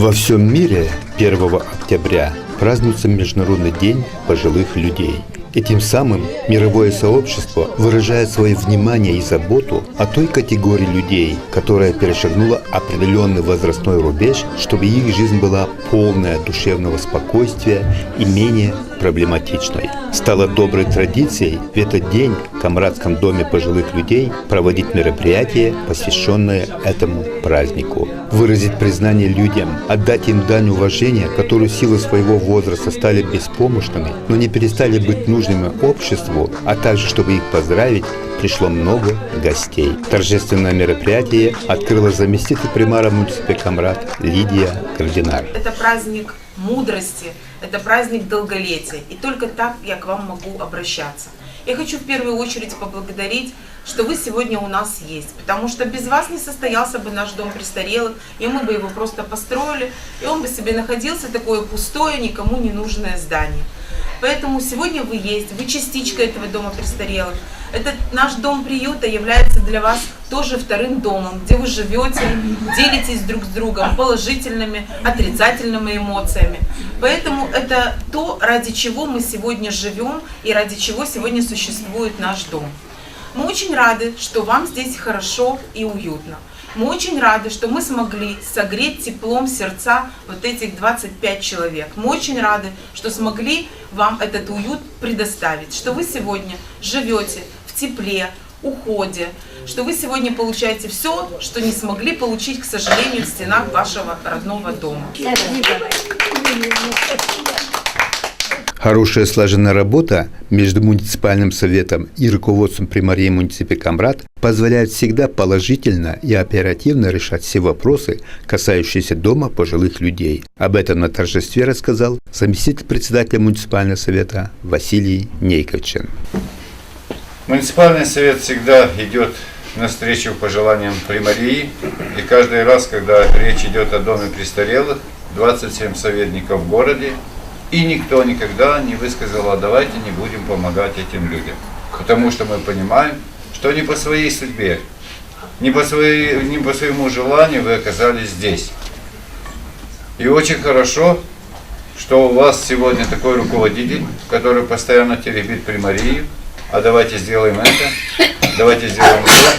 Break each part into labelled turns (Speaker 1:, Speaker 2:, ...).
Speaker 1: Во всем мире 1 октября празднуется Международный день пожилых людей. И тем самым мировое сообщество выражает свое внимание и заботу о той категории людей, которая перешагнула определенный возрастной рубеж, чтобы их жизнь была полная душевного спокойствия и менее проблематичной. Стало доброй традицией в этот день в Камрадском доме пожилых людей проводить мероприятие, посвященное этому празднику. Выразить признание людям, отдать им дань уважения, которые в силу своего возраста стали беспомощными, но не перестали быть нужными обществу, а также, чтобы их поздравить, пришло много гостей. Торжественное мероприятие открыла заместитель примара муниципа Камрад Лидия Кардинар.
Speaker 2: Это праздник мудрости, это праздник долголетия. И только так я к вам могу обращаться. Я хочу в первую очередь поблагодарить, что вы сегодня у нас есть, потому что без вас не состоялся бы наш дом престарелых, и мы бы его просто построили, и он бы себе находился такое пустое, никому не нужное здание. Поэтому сегодня вы есть, вы частичка этого дома престарелых. Этот наш дом приюта является для вас тоже вторым домом, где вы живете, делитесь друг с другом положительными, отрицательными эмоциями. Поэтому это то, ради чего мы сегодня живем и ради чего сегодня существует наш дом. Мы очень рады, что вам здесь хорошо и уютно. Мы очень рады, что мы смогли согреть теплом сердца вот этих 25 человек. Мы очень рады, что смогли вам этот уют предоставить, что вы сегодня живете в тепле, уходе, что вы сегодня получаете все, что не смогли получить, к сожалению, в стенах вашего родного дома.
Speaker 1: Хорошая слаженная работа между муниципальным советом и руководством примарии муниципа Камрад позволяет всегда положительно и оперативно решать все вопросы, касающиеся дома пожилых людей. Об этом на торжестве рассказал заместитель председателя муниципального совета Василий Нейковчин.
Speaker 3: Муниципальный совет всегда идет навстречу пожеланиям примарии, и каждый раз, когда речь идет о доме престарелых, 27 советников в городе, и никто никогда не высказал, а давайте не будем помогать этим людям. Потому что мы понимаем, что не по своей судьбе, не по своему желанию вы оказались здесь. И очень хорошо, что у вас сегодня такой руководитель, который постоянно теребит примарию, а давайте сделаем это, давайте сделаем это.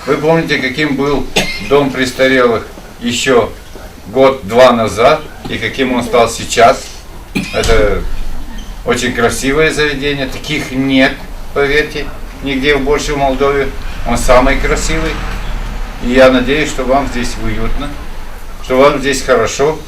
Speaker 3: Вы помните, каким был дом престарелых еще год-два назад, и каким он стал сейчас? Это очень красивое заведение, таких нет, поверьте, нигде больше в Молдове. Он самый красивый. И я надеюсь, что вам здесь уютно, что вам здесь хорошо,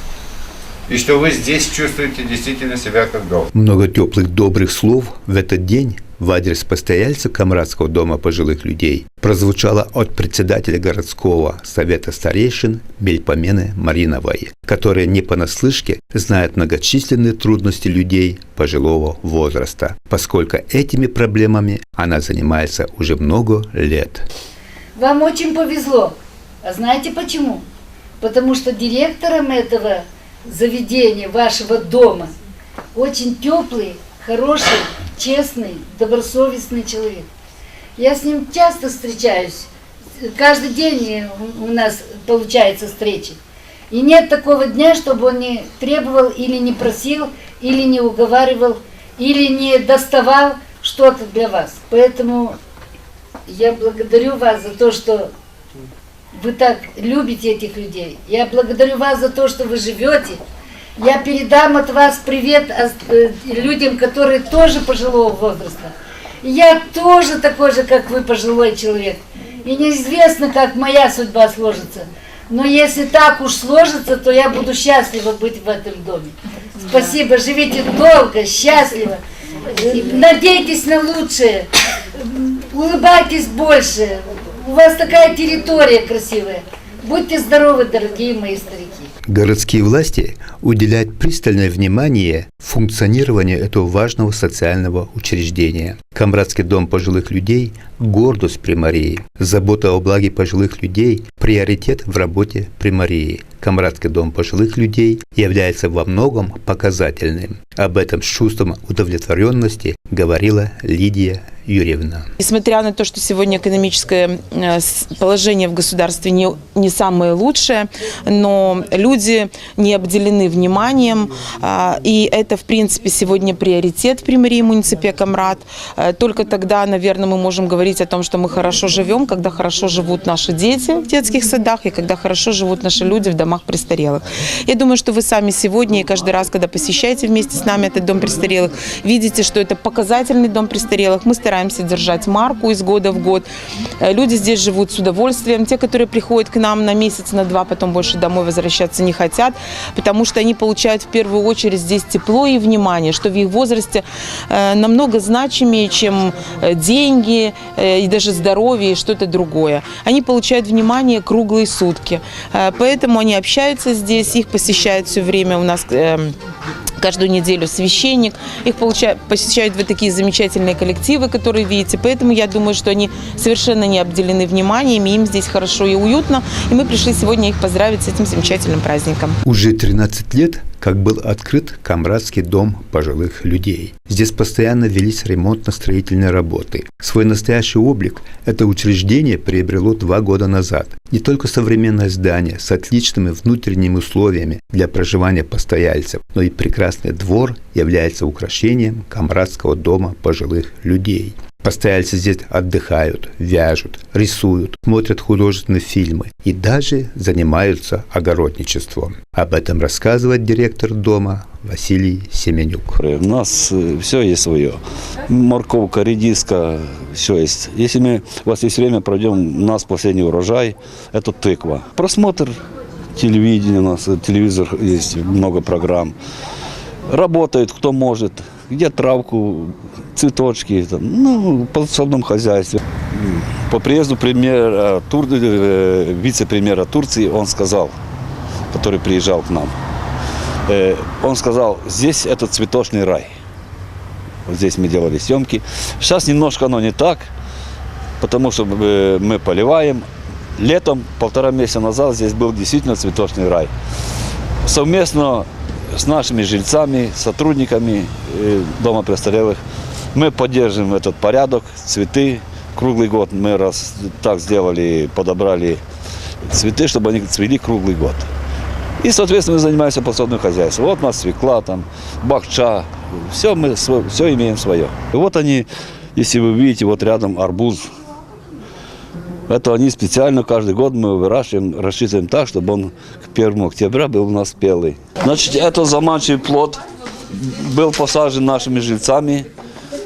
Speaker 3: и что вы здесь чувствуете действительно себя как дома.
Speaker 1: Много теплых, добрых слов в этот день в адрес постояльцев Камрадского дома пожилых людей прозвучало от председателя городского совета старейшин Мельпомены Мариновой, которая не понаслышке знает многочисленные трудности людей пожилого возраста, поскольку этими проблемами она занимается уже много лет.
Speaker 4: Вам очень повезло. А знаете почему? Потому что директором этого заведения, вашего дома, очень теплый, хороший, честный, добросовестный человек. Я с ним часто встречаюсь. Каждый день у нас получается встречи. И нет такого дня, чтобы он не требовал или не просил, или не уговаривал, или не доставал что-то для вас. Поэтому я благодарю вас за то, что вы так любите этих людей. Я благодарю вас за то, что вы живете. Я передам от вас привет людям, которые тоже пожилого возраста. И я тоже такой же, как вы, пожилой человек. И неизвестно, как моя судьба сложится. Но если так уж сложится, то я буду счастлива быть в этом доме. Спасибо, живите долго, счастливо. Надейтесь на лучшее. Улыбайтесь больше. У вас такая территория красивая. Будьте здоровы, дорогие мои старики.
Speaker 1: Городские власти уделяют пристальное внимание функционированию этого важного социального учреждения. Камрадский дом пожилых людей – гордость примарии. Забота о благе пожилых людей – приоритет в работе примарии. Камрадский дом пожилых людей является во многом показательным. Об этом с чувством удовлетворенности говорила Лидия Юрьевна.
Speaker 5: Несмотря на то, что сегодня экономическое положение в государстве не самое лучшее, но люди не обделены вниманием, и это, в принципе, сегодня приоритет при мэрии муниципе Камрад. Только тогда, наверное, мы можем говорить о том, что мы хорошо живем, когда хорошо живут наши дети в детских садах и когда хорошо живут наши люди в домах престарелых. Я думаю, что вы сами сегодня и каждый раз, когда посещаете вместе с нами этот дом престарелых, видите, что это показательный дом престарелых. Мы стараемся держать марку из года в год. Люди здесь живут с удовольствием. Те, которые приходят к нам на месяц, на два, потом больше домой возвращаться не хотят, потому что они получают в первую очередь здесь тепло и внимание, что в их возрасте намного значимее, чем деньги и даже здоровье и что-то другое. Они получают внимание круглые сутки. Поэтому они общаются здесь, их посещают все время у нас каждую неделю священник. Их посещают вот такие замечательные коллективы, которые видите. Поэтому я думаю, что они совершенно не обделены вниманием, и им здесь хорошо и уютно. И мы пришли сегодня их поздравить с этим замечательным праздником.
Speaker 1: Уже 13 лет, как был открыт Камрадский дом пожилых людей. Здесь постоянно велись ремонтно-строительные работы. Свой настоящий облик это учреждение приобрело 2 года назад. Не только современное здание с отличными внутренними условиями для проживания постояльцев, но и прекрасный двор является украшением Камрадского дома пожилых людей. Постояльцы здесь отдыхают, вяжут, рисуют, смотрят художественные фильмы и даже занимаются огородничеством. Об этом рассказывает директор дома Василий Семенюк.
Speaker 6: У нас все есть свое. Морковка, редиска, все есть. Если мы у вас есть время, пройдем, у нас последний урожай, это тыква. Просмотр телевидения, у нас телевизор есть, много программ. Работает кто может, где травку, цветочки, там, по подсобном хозяйстве. По приезду вице-премьера Турции, он сказал, который приезжал к нам, он сказал, здесь это цветочный рай. Вот здесь мы делали съемки. Сейчас немножко оно не так, потому что мы поливаем. Летом, 1,5 месяца назад, здесь был действительно цветочный рай. Совместно с нашими жильцами, сотрудниками дома престарелых мы поддерживаем этот порядок, цветы. Круглый год мы раз так сделали, подобрали цветы, чтобы они цвели круглый год. И, соответственно, мы занимаемся подсобным хозяйством. Вот у нас свекла, там, бахча, все имеем свое. И вот они, если вы видите, вот рядом арбуз. Это они специально каждый год мы выращиваем, рассчитываем так, чтобы он к 1 октября был у нас спелый. Значит, это заманчивый плод был посажен нашими жильцами,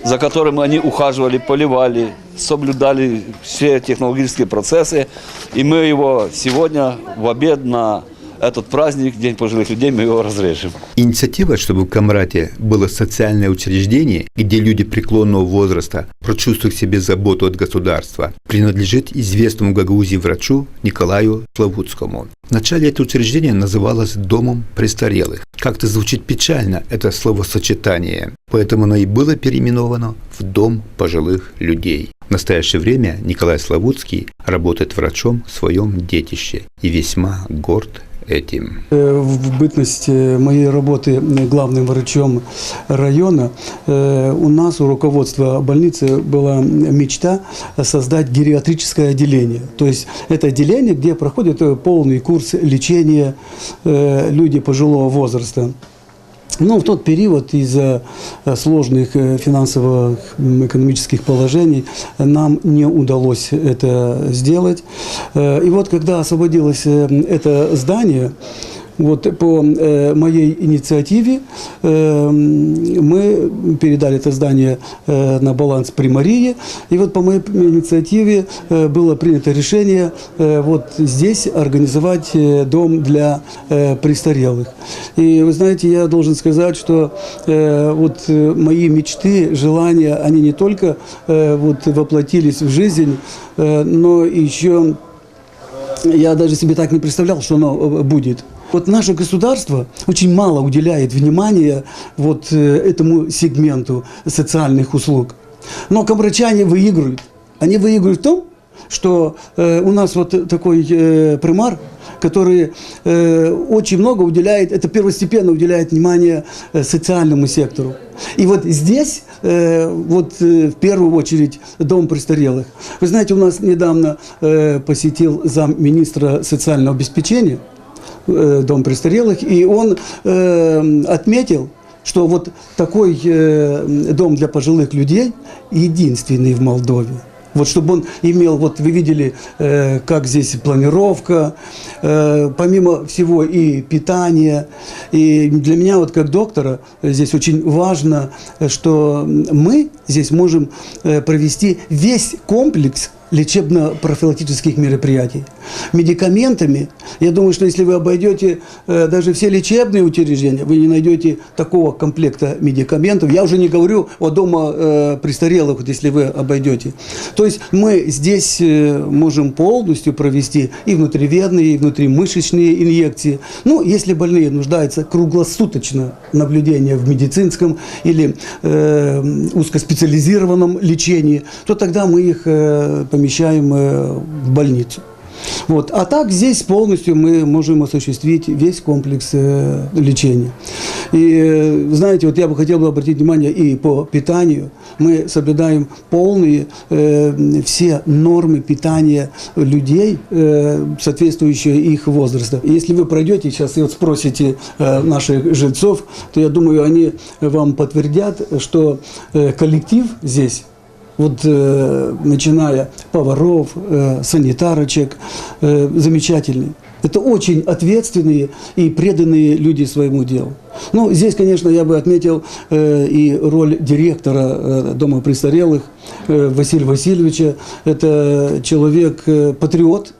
Speaker 6: за которым они ухаживали, поливали, соблюдали все технологические процессы. И мы его сегодня в обед на этот праздник, День пожилых людей, мы его разрежем.
Speaker 1: Инициатива, чтобы в Камраде было социальное учреждение, где люди преклонного возраста прочувствуют в себе заботу от государства, принадлежит известному в Гагаузии врачу Николаю Славутскому. Вначале это учреждение называлось Домом престарелых. Как-то звучит печально это словосочетание, поэтому оно и было переименовано в Дом пожилых людей. В настоящее время Николай Славутский работает врачом в своем детище и весьма горд этим.
Speaker 7: В бытность моей работы главным врачом района у нас, у руководства больницы, была мечта создать гериатрическое отделение. То есть это отделение, где проходит полный курс лечения люди пожилого возраста. Но в тот период из-за сложных финансово экономических положений нам не удалось это сделать. И вот когда освободилось это здание, вот по моей инициативе мы передали это здание на баланс при мэрии. И вот по моей инициативе было принято решение вот здесь организовать дом для престарелых. И вы знаете, я должен сказать, что вот мои мечты, желания, они не только вот воплотились в жизнь, но еще я даже себе так не представлял, что оно будет. Вот наше государство очень мало уделяет внимания вот этому сегменту социальных услуг. Но камрачане выигрывают. Они выигрывают в том, что у нас вот такой примар, который очень много уделяет, это первостепенно уделяет внимание социальному сектору. И вот здесь, в первую очередь, дом престарелых. Вы знаете, у нас недавно посетил замминистра социального обеспечения дом престарелых, и он отметил, что вот такой дом для пожилых людей единственный в Молдове. Вот чтобы он имел, вот вы видели, как здесь планировка, помимо всего и питание. И для меня, вот как доктора, здесь очень важно, что мы здесь можем провести весь комплекс лечебно-профилактических мероприятий. Медикаментами, я думаю, что если вы обойдете даже все лечебные учреждения, вы не найдете такого комплекта медикаментов. Я уже не говорю о дома престарелых, вот если вы обойдете. То есть мы здесь можем полностью провести и внутривенные, и внутримышечные инъекции. Ну, если больные нуждаются круглосуточно наблюдение в медицинском или узкоспециализированном лечении, то тогда мы их помещаем в больницу. Вот. А так здесь полностью мы можем осуществить весь комплекс лечения. И знаете, вот я бы хотел обратить внимание и по питанию. Мы соблюдаем полные все нормы питания людей, соответствующие их возрасту. И если вы пройдете сейчас и вот спросите наших жильцов, то я думаю, они вам подтвердят, что коллектив здесь, вот начиная поваров, санитарочек, замечательные. Это очень ответственные и преданные люди своему делу. Ну, здесь, конечно, я бы отметил и роль директора Дома престарелых Василия Васильевича. Это человек-патриот.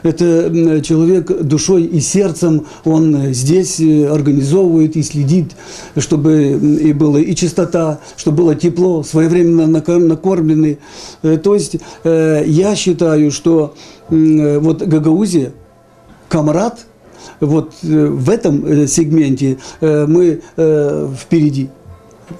Speaker 7: Это человек душой и сердцем, он здесь организовывает и следит, чтобы и была и чистота, чтобы было тепло, своевременно накормлены. То есть я считаю, что вот Гагаузия, Камрад, вот в этом сегменте мы впереди.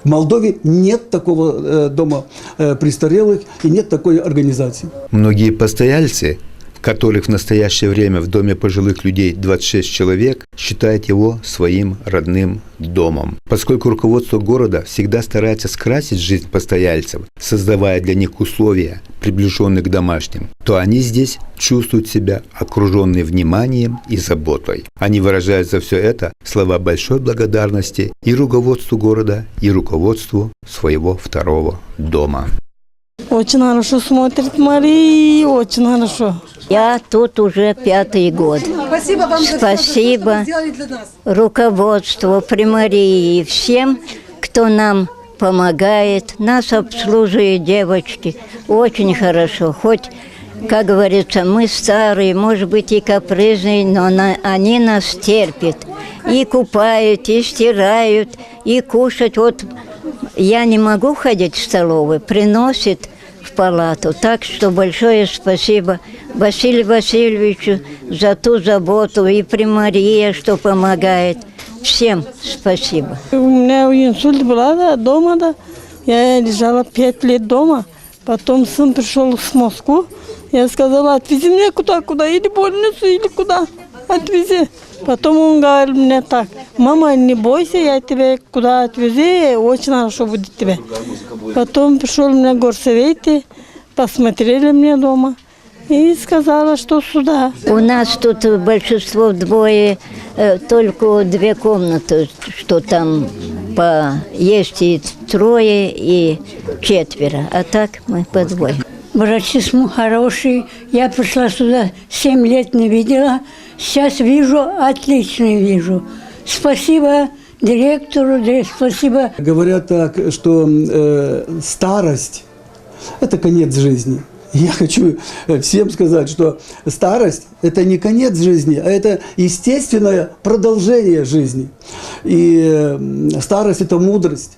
Speaker 7: В Молдове нет такого дома престарелых и нет такой организации.
Speaker 1: Многие постояльцы, которых в настоящее время в доме пожилых людей 26 человек, считают его своим родным домом. Поскольку руководство города всегда старается скрасить жизнь постояльцев, создавая для них условия, приближенные к домашним, то они здесь чувствуют себя окруженные вниманием и заботой. Они выражают за все это слова большой благодарности и руководству города, и руководству своего второго дома.
Speaker 8: Очень хорошо смотрит Мария, очень хорошо.
Speaker 9: Я тут уже 5-й год.
Speaker 10: Спасибо вам
Speaker 9: Спасибо
Speaker 10: для нас.
Speaker 9: руководству, примарии, всем, кто нам помогает, нас обслуживают девочки. Очень хорошо. Хоть, как говорится, мы старые, может быть, и капризные, но они нас терпят. И купают, и стирают, и кушать. Вот я не могу ходить в столовую, приносит в палату. Так что большое спасибо Василию Васильевичу за ту заботу и примария, что помогает. Всем спасибо.
Speaker 8: У меня инсульт был дома, да. Я лежала 5 лет дома. Потом сын пришел с Москвы. Я сказала, отвези меня куда, или в больницу, или куда. Отвези. Потом он говорил мне так: мама, не бойся, я тебя куда отвези, очень хорошо будет тебе. Потом пришел меня горсоветы, посмотрели мне дома и сказала, что сюда.
Speaker 9: У нас тут большинство вдвое, только 2 комнаты, что там есть и 3, и 4, а так мы по 2.
Speaker 11: Врачи хорошие. Я пришла сюда, 7 лет не видела. Сейчас вижу, отлично вижу. Спасибо директору, спасибо.
Speaker 7: Говорят так, что старость – это конец жизни. Я хочу всем сказать, что старость – это не конец жизни, а это естественное продолжение жизни. И старость – это мудрость.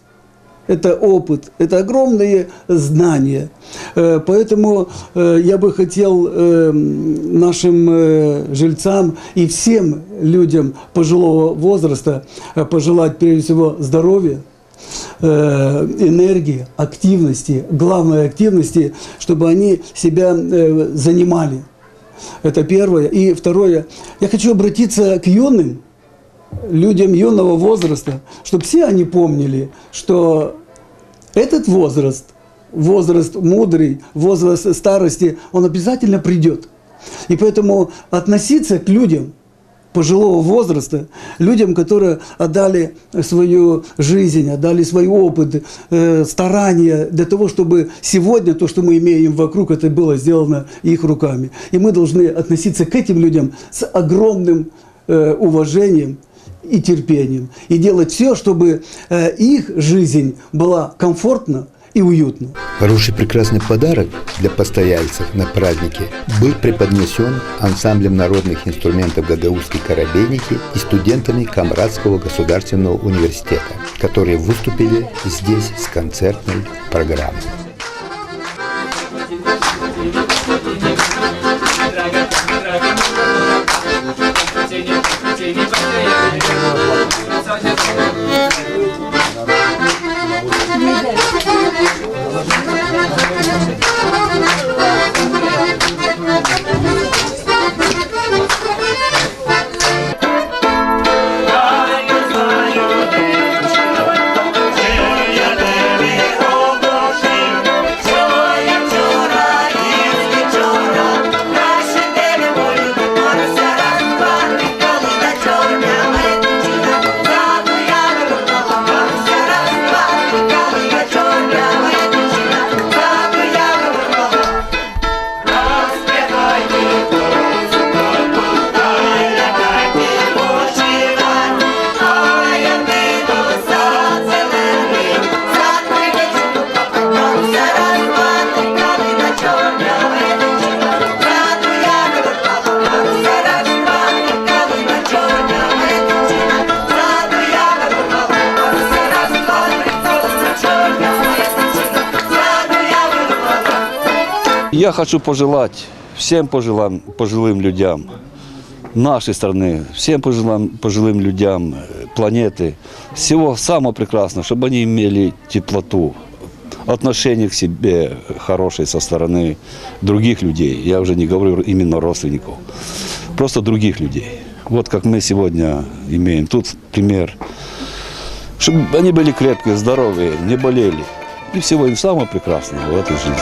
Speaker 7: Это опыт, это огромные знания. Поэтому я бы хотел нашим жильцам и всем людям пожилого возраста пожелать прежде всего здоровья, энергии, активности, главной активности, чтобы они себя занимали. Это первое. И второе, я хочу обратиться к юным людям юного возраста, чтобы все они помнили, что этот возраст, возраст мудрый, возраст старости, он обязательно придет. И поэтому относиться к людям пожилого возраста, людям, которые отдали свою жизнь, отдали свой опыт, старания для того, чтобы сегодня то, что мы имеем вокруг, это было сделано их руками. И мы должны относиться к этим людям с огромным уважением и терпением. И делать все, чтобы их жизнь была комфортна и уютна.
Speaker 1: Хороший прекрасный подарок для постояльцев на празднике был преподнесен ансамблем народных инструментов гагаузской коробейники и студентами Камрадского государственного университета, которые выступили здесь с концертной программой.
Speaker 6: Я хочу пожелать всем пожилым людям нашей страны, всем пожилым людям планеты всего самого прекрасного, чтобы они имели теплоту, отношение к себе хорошее со стороны других людей. Я уже не говорю именно родственников, просто других людей. Вот как мы сегодня имеем тут пример, чтобы они были крепкие, здоровые, не болели. И всего им самого прекрасного в этой жизни.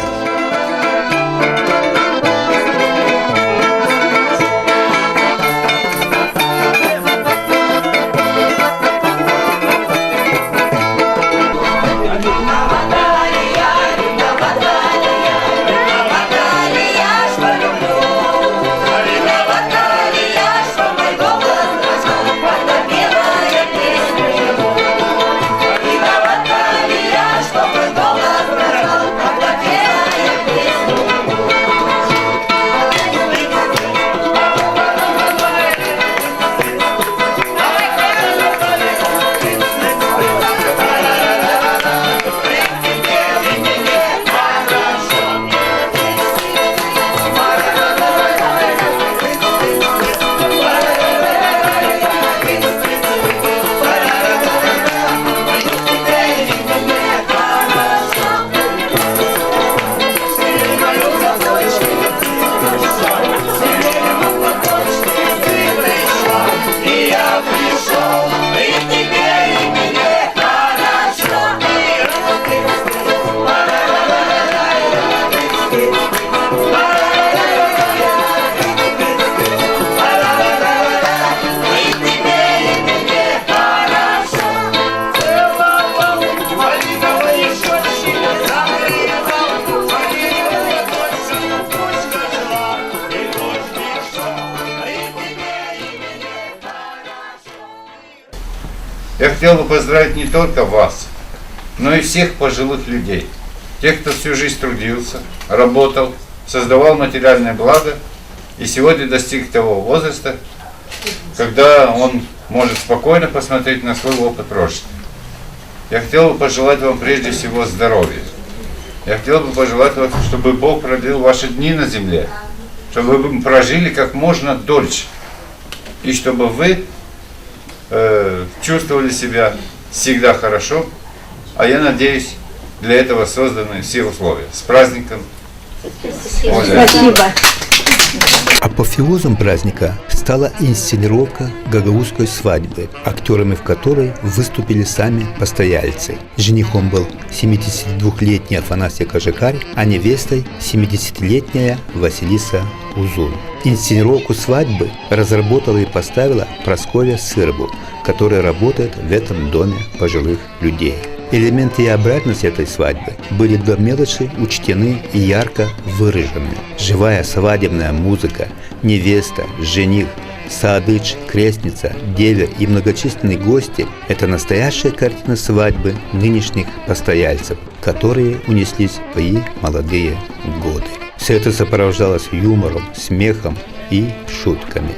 Speaker 3: Я хотел бы поздравить не только вас, но и всех пожилых людей. Тех, кто всю жизнь трудился, работал, создавал материальное благо и сегодня достиг того возраста, когда он может спокойно посмотреть на свой опыт прошлого. Я хотел бы пожелать вам прежде всего здоровья. Я хотел бы пожелать вам, чтобы Бог продлил ваши дни на земле, чтобы вы прожили как можно дольше, и чтобы вы чувствовали себя всегда хорошо, а я надеюсь, для этого созданы все условия. С праздником!
Speaker 11: Спасибо.
Speaker 1: А Апофеозом праздника стала инсценировка гагаузской свадьбы, актерами в которой выступили сами постояльцы. Женихом был 72-летний Афанасий Кожекарь, а невестой 70-летняя Василиса Узун. Инсценировку свадьбы разработала и поставила Прасковья Сырбу, которая работает в этом доме пожилых людей. Элементы и обратности этой свадьбы были до мелочи учтены и ярко выражены. Живая свадебная музыка, невеста, жених, саадыч, крестница, девя и многочисленные гости – это настоящая картина свадьбы нынешних постояльцев, которые унеслись в свои молодые годы. Все это сопровождалось юмором, смехом и шутками.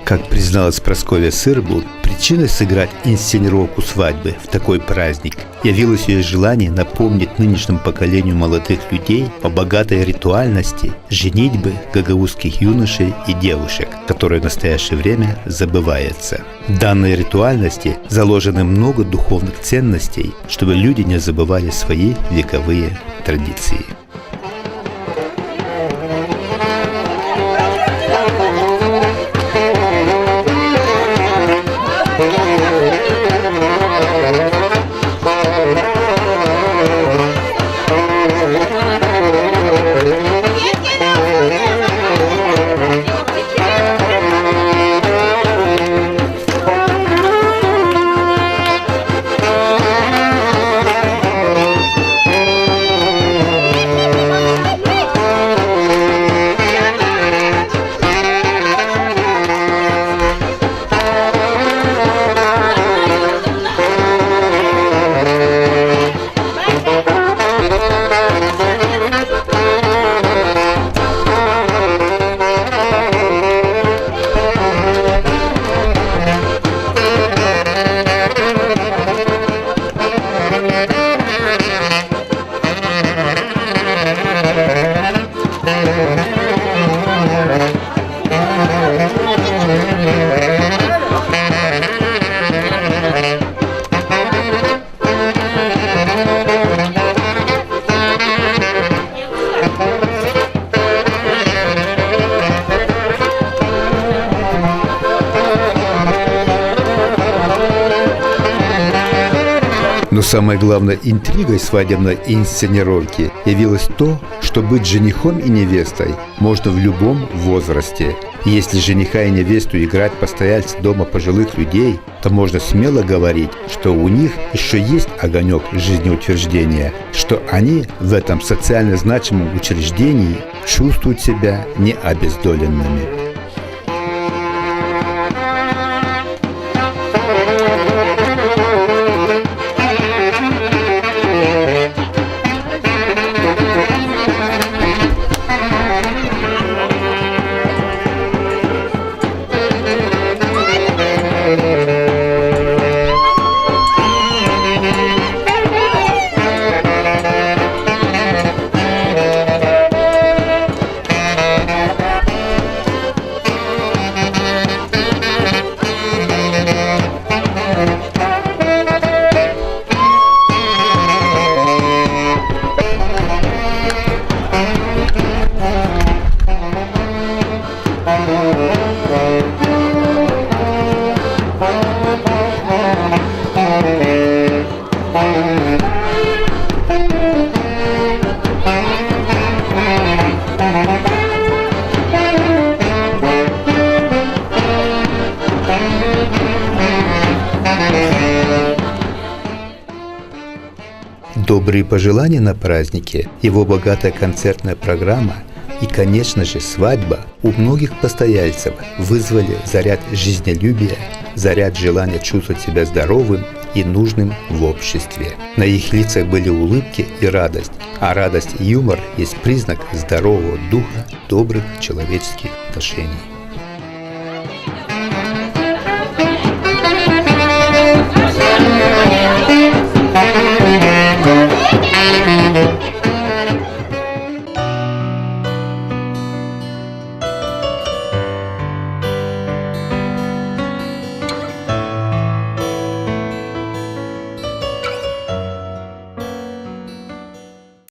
Speaker 1: Как призналась Прасковья Сырбу, причиной сыграть инсценировку свадьбы в такой праздник явилось ее желание напомнить нынешнему поколению молодых людей о богатой ритуальности женитьбы гагаузских юношей и девушек, которая в настоящее время забывается. В данной ритуальности заложено много духовных ценностей, чтобы люди не забывали свои вековые традиции. Но самой главной интригой свадебной инсценировки явилось то, что быть женихом и невестой можно в любом возрасте. И если жениха и невесту играть постояльцы дома пожилых людей, то можно смело говорить, что у них еще есть огонек жизнеутверждения, что они в этом социально значимом учреждении чувствуют себя необездоленными. Добрые пожелания на празднике, его богатая концертная программа и, конечно же, свадьба у многих постояльцев вызвали заряд жизнелюбия, заряд желания чувствовать себя здоровым и нужным в обществе. На их лицах были улыбки и радость, а радость и юмор есть признак здорового духа, добрых человеческих отношений.